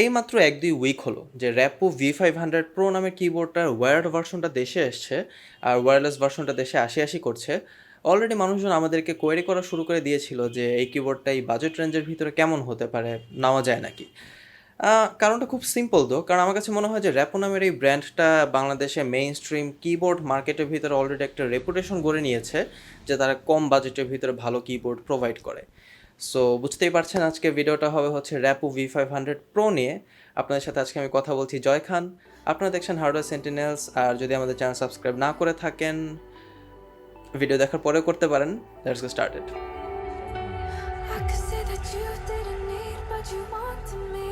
এইমাত্র ১-২ উইক হলো যে র্যাপো V500 Pro নামের কিবোর্ডটার ওয়্যার্ড ভার্সনটা দেশে এসছে আর ওয়্যারলেস ভার্সনটা দেশে আসি করছে। অলরেডি মানুষজন আমাদেরকে কোয়েরি করা শুরু করে দিয়েছিল যে এই কিবোর্ডটা এই বাজেট রেঞ্জের ভিতরে কেমন হতে পারে, নেওয়া যায় নাকি? কারণটা খুব সিম্পল তো, কারণ আমার কাছে মনে হয় যে র্যাপো নামের এই ব্র্যান্ডটা বাংলাদেশে মেইন স্ট্রিম কিবোর্ড মার্কেটের ভিতরে অলরেডি একটা রেপুটেশন গড়ে নিয়েছে যে তারা কম বাজেটের ভিতরে ভালো কিবোর্ড প্রোভাইড করে। সো বুঝতেই পারছেন আজকে ভিডিওটা হবে হচ্ছে র্যাপো V500 Pro নিয়ে। আপনাদের সাথে আজকে আমি কথা বলছি জয় খান। আপনারা দেখছেন হার্ডওয়্যার সেন্টিনেলস, আর যদি আমাদের চ্যানেল সাবস্ক্রাইব না করে থাকেন ভিডিও দেখার পরেও করতে পারেন। Let's get started. I could say that you didn't need, but you wanted me.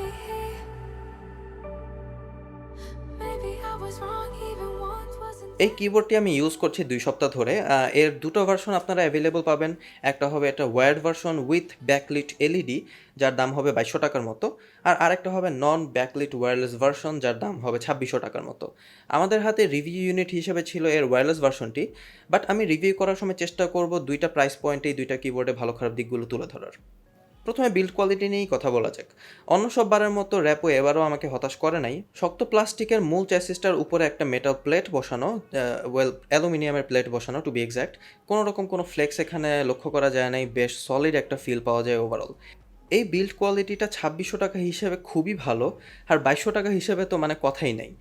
Maybe I was wrong, even once wasn't. এই কিবোর্ডটি আমি ইউজ করছি ২ সপ্তাহ ধরে। এর দুটো ভার্সন আপনারা অ্যাভেলেবল পাবেন। একটা হবে একটা wired version with backlit LED, যার দাম হবে ২২০০ টাকার মতো। আর আরেকটা হবে নন ব্যাকলিট ওয়্যারলেস ভার্সন, যার দাম হবে ২৬০০ টাকার মতো। আমাদের হাতে রিভিউ ইউনিট হিসেবে ছিল এর ওয়্যারলেস ভার্সনটি, বাট আমি রিভিউ করার সময় চেষ্টা করব দুইটা প্রাইস পয়েন্টে এই দুইটা কিবোর্ডে ভালো খারাপ দিকগুলো তুলে ধরার। প্রথমে বিল্ড কোয়ালিটি নিয়েই কথা বলা যাক। অন্য সববারের মতো র্যাপো এবারও আমাকে হতাশ করে নাই। শক্ত প্লাস্টিকের মূল চ্যাসিসটার উপরে একটা মেটাল প্লেট বসানো, অ্যালুমিনিয়ামের প্লেট বসানো টু বি এক্স্যাক্ট। কোনো রকম কোনো ফ্লেক্স এখানে লক্ষ্য করা যায় নাই, বেশ সলিড একটা ফিল পাওয়া যায় ওভারঅল। এই বিল্ড কোয়ালিটিটা ২৬০০ টাকা হিসেবে খুবই ভালো, আর ২২০০ টাকা হিসেবে তো মানে কথাই নেই।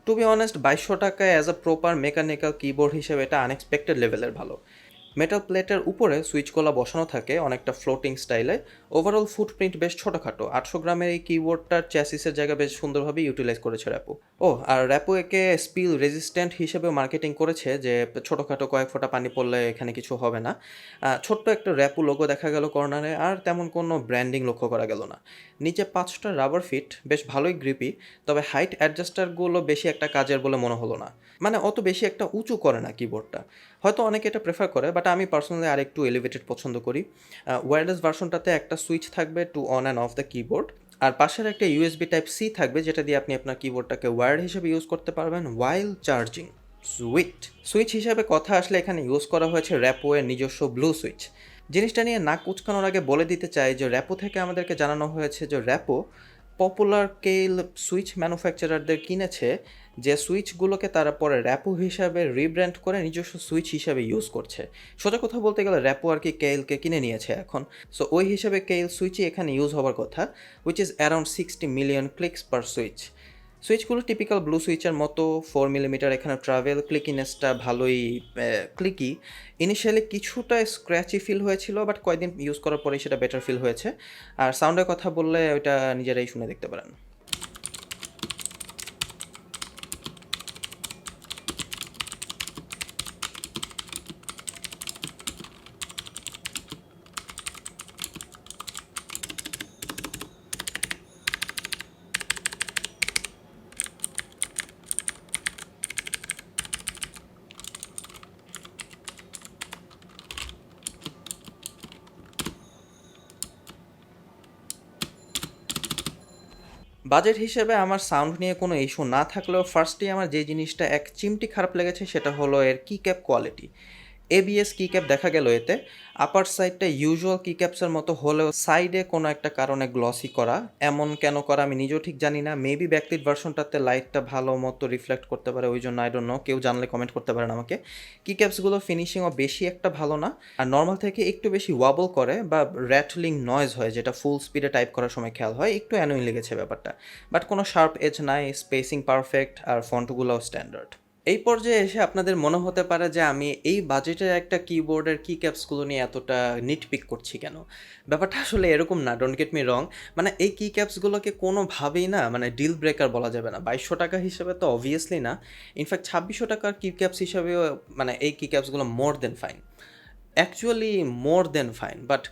টু বি অনেস্ট, ২২০০ টাকায় as a proper mechanical keyboard হিসেবে এটা আনএক্সপেক্টেড লেভেলের ভালো। মেটাল প্লেটের উপরে সুইচগুলো বসানো থাকে অনেকটা ফ্লোটিং স্টাইলে। ওভারঅল ফুটপ্রিন্ট বেশ ছোটোখাটো। ৮০০ গ্রামের এই কিবোর্ডটার চ্যাসিসের জায়গা বেশ সুন্দরভাবে ইউটিলাইজ করেছে র্যাপো। আর র্যাপো একে স্পিল রেজিস্ট্যান্ট হিসেবে মার্কেটিং করেছে, যে ছোটোখাটো কয়েক ফোঁটা পানি পড়লে এখানে কিছু হবে না। ছোট্ট একটা র্যাপো লোগো দেখা গেল কর্নারে, আর তেমন কোনো ব্র্যান্ডিং লক্ষ্য করা গেল না। নিচে ৫টা রাবার ফিট, বেশ ভালোই গ্রিপি, তবে হাইট অ্যাডজাস্টারগুলো বেশি একটা কাজের বলে মনে হলো না। মানে অত বেশি একটা উঁচু করে না কিবোর্ডটা। হয়তো অনেকে এটা প্রেফার করে, বাট আমি পার্সোনালি আর একটু এলিভেটেড পছন্দ করি। ওয়্যারলেস ভার্সনটাতে একটা সুইচ থাকবে to on and off the keyboard, আর পাশের একটা ইউএসবি টাইপ সি থাকবে, যেটা দিয়ে আপনি আপনার কিবোর্ডটাকে ওয়্যার্ড হিসেবে ইউজ করতে পারবেন ওয়াইল চার্জিং। সুইচ হিসাবে কথা আসলে এখানে ইউজ করা হয়েছে র্যাপো এর নিজস্ব ব্লু সুইচ। জিনিসটা নিয়ে নাক কুচকানোর আগে বলে দিতে চাই যে র্যাপো থেকে আমাদেরকে জানানো হয়েছে যে র্যাপো পপুলার কেল সুইচ ম্যানুফ্যাকচারারদের কিনেছে, যে সুইচগুলোকে তারা পরে র্যাপো হিসাবে রিব্র্যান্ড করে নিজস্ব সুইচ হিসাবে ইউজ করছে। সোজা কথা বলতে গেলে র্যাপো আর কি কেইলকে কিনে নিয়েছে এখন। সো ওই হিসাবে কেইল সুইচই এখানে ইউজ হওয়ার কথা, which is around 60 million clicks per switch. সুইচগুলো টিপিক্যাল ব্লু সুইচের মতো 4 মিলিমিটার, এখানে ট্রাভেল ক্লিকিনেসটা ভালোই ক্লিকি। ইনিশিয়ালি কিছুটা স্ক্র্যাচি ফিল হয়েছিল, বাট কয়েকদিন ইউজ করার পরে সেটা বেটার ফিল হয়েছে। আর সাউন্ডের কথা বললে ওইটা নিজেরাই শুনে দেখতে পারেন। বাজেট হিসেবে আমার সাউন্ড নিয়ে কোনো ইস্যু না থাকলেও ফার্স্টেই আমার যে জিনিসটা এক চিমটি খারাপ লেগেছে সেটা হলো এর কিক্যাপ কোয়ালিটি। এবিএস কিক্যাপ দেখা গেল এতে। আপার সাইডটা ইউজুয়াল কিক্যাপসের মতো হলেও সাইডে কোনো একটা কারণে গ্লসি করা। এমন কেন করা আমি নিজেও ঠিক জানি না। মেবি ব্যাকলিট ভার্সনটাতে লাইটটা ভালো মতো রিফ্লেক্ট করতে পারে, ওই জন্য আই ডোন্ট নো। কেউ জানলে কমেন্ট করতে পারেন আমাকে। কিক্যাপসগুলো ফিনিশিংও বেশি একটা ভালো না, আর নর্মাল থেকে একটু বেশি ওয়াবল করে বা র্যাটলিং নয়েজ হয়, যেটা ফুল স্পিডে টাইপ করার সময় খেয়াল হয়। একটু অ্যানোয়িং লেগেছে ব্যাপারটা, বাট কোনো শার্প এজ নাই, স্পেসিং পারফেক্ট, আর ফন্টগুলোও স্ট্যান্ডার্ড। এই পর্যায়ে এসে আপনাদের মনে হতে পারে যে আমি এই বাজেটের একটা কিবোর্ডের কি ক্যাপসগুলো নিয়ে এতটা নিটপিক করছি কেন। ব্যাপারটা আসলে এরকম না, ডোন্ট গেট মি রং। মানে এই কি ক্যাপসগুলোকে কোনোভাবেই না মানে ডিল ব্রেকার বলা যাবে না। ২২০০ টাকা হিসেবে তো অবভিয়াসলি না। ইনফ্যাক্ট ২৬০০ টাকার কি ক্যাপস হিসেবেও মানে এই কি ক্যাপসগুলো more than fine, actually more than fine. But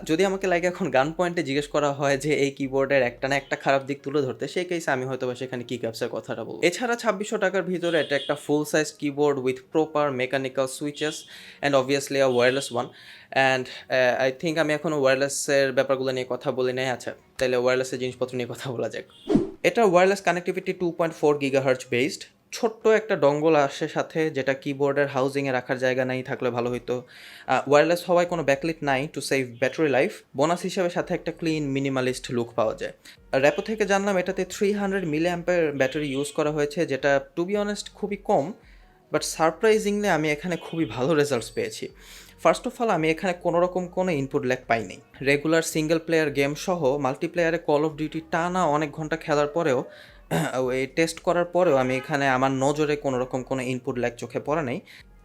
যদি আমাকে লাইক এখন গান পয়েন্টে জিজ্ঞেস করা হয় যে এই কিবোর্ডের একটা না একটা খারাপ দিক তুলে ধরতে, সেই কেসে আমি হয়তো বা সেখানে কি ক্যাপসের কথাটা বলবো। এছাড়া ২৬০০ টাকার ভিতরে এটা একটা ফুল size keyboard with proper mechanical switches and obviously a wireless one. And I think আমি এখনও ওয়্যারলেসের ব্যাপারগুলো নিয়ে কথা বলি নাই। আচ্ছা, তাহলে ওয়্যারলেসের জিনিসপত্র নিয়ে কথা বলা যাক। এটা ওয়্যারলেস কানেক্টিভিটি 2.4 GHz বেসড, ছোট্ট একটা ডঙ্গল আসে সাথে, যেটা কিবোর্ডের হাউজিংয়ে রাখার জায়গা নাই, থাকলে ভালো হইতো। ওয়্যারলেস হওয়ায় কোনো ব্যাকলিট নাই to save battery life. Bonus হিসেবে সাথে একটা ক্লিন মিনিমালিস্ট লুক পাওয়া যায়। র্যাপো থেকে জানলাম এটাতে 300 মিলি অ্যাম্পের ব্যাটারি ইউজ করা হয়েছে, যেটা টু বি অনেস্ট খুবই কম, বাট সারপ্রাইজিংলি আমি এখানে খুবই ভালো রেজাল্টস পেয়েছি। ফার্স্ট অফ অল, আমি এখানে কোনো রকম কোনো ইনপুট ল্যাগ পাইনি। রেগুলার সিঙ্গেল প্লেয়ার গেম সহ মাল্টিপ্লেয়ারে কল অফ ডিউটি টানা অনেক ঘন্টা খেলার পরেও, ওই টেস্ট করার পরেও আমি এখানে আমার নজরে কোনো রকম কোনো ইনপুট ল্যাগ চোখে পড়ে নাই।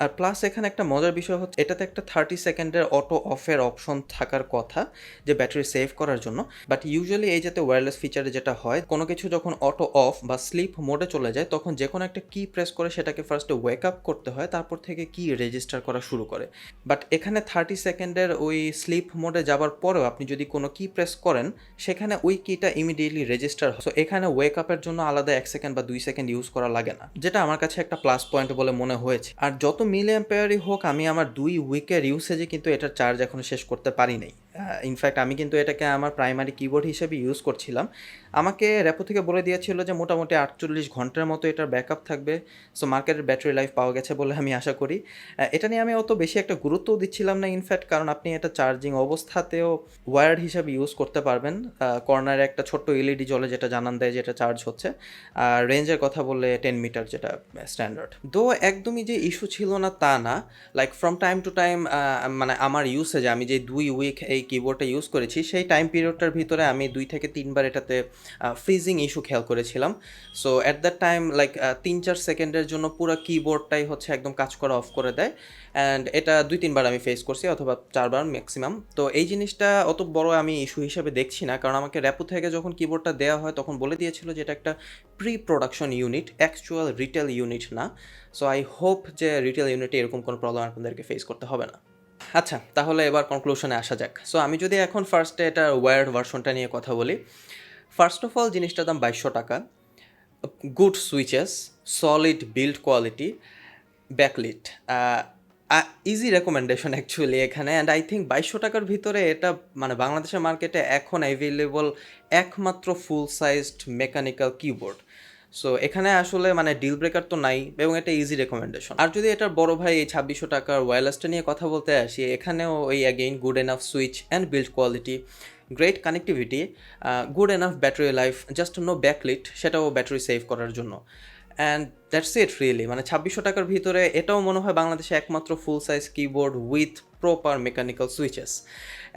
আর প্লাস এখানে একটা মজার বিষয় হচ্ছে, এটাতে একটা 30 সেকেন্ডের অটো অফের অপশন থাকার কথা, যে ব্যাটারি সেভ করার জন্য। বাট ইউজুয়ালি এই যাতে ওয়্যারলেস ফিচারে যেটা হয়, কোনো কিছু যখন অটো অফ বা স্লিপ মোডে চলে যায়, তখন যে কোনো একটা কি প্রেস করে সেটাকে ফার্স্টে ওয়েক আপ করতে হয়, তারপর থেকে কি রেজিস্টার করা শুরু করে। বাট এখানে 30 সেকেন্ডের ওই স্লিপ মোডে যাবার পরেও আপনি যদি কোনো কি প্রেস করেন, সেখানে ওই কিটা ইমিডিয়েটলি রেজিস্টার হয়। সো এখানে ওয়েক আপের জন্য আলাদা 1 সেকেন্ড বা 2 সেকেন্ড ইউজ করা লাগে না, যেটা আমার কাছে একটা প্লাস পয়েন্ট বলে মনে হয়েছে। আর যত মিলি অ্যাম্পেয়ারই হোক, আমি আমার 2 উইকের ইউসেজে কিন্তু এটার চার্জ এখনো শেষ করতে পারি নাই। ইনফ্যাক্ট আমি কিন্তু এটাকে আমার প্রাইমারি কিবোর্ড হিসেবে ইউজ করছিলাম। আমাকে র্যাপো থেকে বলে দিয়েছিল যে মোটামুটি 48 ঘন্টার মতো এটার ব্যাকআপ থাকবে। সো মার্কেটের ব্যাটারি লাইফ পাওয়া গেছে বলে আমি আশা করি। এটা নিয়ে আমি অত বেশি একটা গুরুত্বও দিচ্ছিলাম না ইনফ্যাক্ট, কারণ আপনি এটা চার্জিং অবস্থাতেও ওয়্যার্ড হিসাবে ইউজ করতে পারবেন। কর্নারে একটা ছোট্ট এলইডি জ্বলে, যেটা জানান দেয় যেটা চার্জ হচ্ছে। আর রেঞ্জের কথা বললে 10 মিটার, যেটা স্ট্যান্ডার্ড। দো একদমই যে ইস্যু ছিল না তা না, like from time to time, মানে আমার ইউসেজে আমি যে 2 উইক এই কিবোর্ডটা ইউজ করেছি, সেই টাইম পিরিয়ডটার ভিতরে আমি 2 থেকে 3 বার এটাতে ফ্রিজিং ইস্যু খেয়াল করেছিলাম। So at that time like 3-4 সেকেন্ডের জন্য পুরো কিবোর্ডটাই হচ্ছে একদম কাজ করা অফ করে দেয়। অ্যান্ড এটা 2-3 বার আমি ফেস করছি, অথবা 4 বার ম্যাক্সিমাম। তো এই জিনিসটা অত বড় আমি ইস্যু হিসেবে দেখছি না, কারণ আমাকে র্যাপো থেকে যখন কিবোর্ডটা দেওয়া হয় তখন বলে দিয়েছিল যে এটা একটা pre production unit, actual retail unit না। সো আই হোপ যে রিটেল ইউনিটে এরকম কোনো প্রবলেম আপনাদেরকে ফেস করতে হবে না। আচ্ছা, তাহলে এবার কনক্লুশনে আসা যাক। সো আমি যদি এখন ফার্স্টে এটার ওয়্যার্ড ভার্সনটা নিয়ে কথা বলি। ফার্স্ট অফ অল, জিনিসটার দাম 2200 টাকা। Good switches, solid build quality, backlit, easy recommendation actually এখানে। অ্যান্ড আই থিঙ্ক 2200 টাকার ভিতরে এটা মানে বাংলাদেশের মার্কেটে এখন অ্যাভেলেবল একমাত্র ফুল সাইজড মেকানিক্যাল কিবোর্ড। সো এখানে আসলে মানে ডিল ব্রেকার তো নাই, এবং এটা ইজি রেকমেন্ডেশন। আর যদি এটার বড় ভাই এই 2600 টাকার ওয়্যারলেসটা নিয়ে কথা বলতে আসি, এখানেও ওই again good enough switch and build quality, great connectivity, good enough battery life, just no backlit, সেটাও ব্যাটারি সেভ করার জন্য। And that's it really. মানে 2600 টাকার ভিতরে এটাও মনে হয় বাংলাদেশে একমাত্র full size keyboard with proper mechanical switches.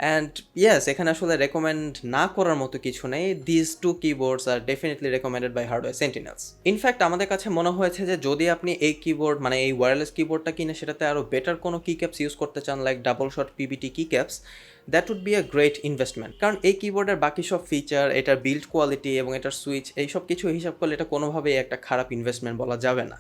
And yes, এখানে আসলে রেকমেন্ড না করার মতো কিছু নেই। দিস 2 কিবোর্ডস আর definitely recommended by hardware sentinels. In fact আমাদের কাছে মনে হয়েছে যে যদি আপনি এই কিবোর্ড মানে এই ওয়্যারলেস কিবোর্ডটা কিনে সেটাতে আরও বেটার কোনো কি ক্যাপস ইউজ করতে চান, like double shot PBT keycaps, that would be a great investment. কারণ এই কিবোর্ডের বাকি সব ফিচার, এটার বিল্ড কোয়ালিটি এবং এটার সুইচ, এই সব কিছু হিসাব করলে এটা কোনোভাবেই একটা খারাপ ইনভেস্টমেন্ট বলা যাবে না।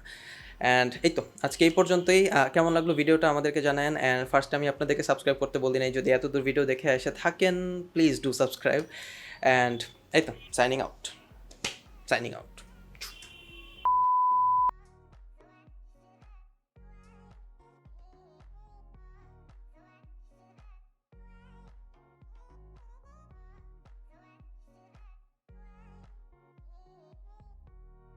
অ্যান্ড এই তো আজকে এই পর্যন্তই। কেমন লাগলো ভিডিওটা আমাদেরকে জানান। অ্যান্ড ফার্স্ট আমি আপনাদেরকে সাবস্ক্রাইব করতে বলি নাই, যদি এত দূর ভিডিও দেখে এসে থাকেন প্লিজ ডু সাবস্ক্রাইব। অ্যান্ড এই তো সাইনিং আউট।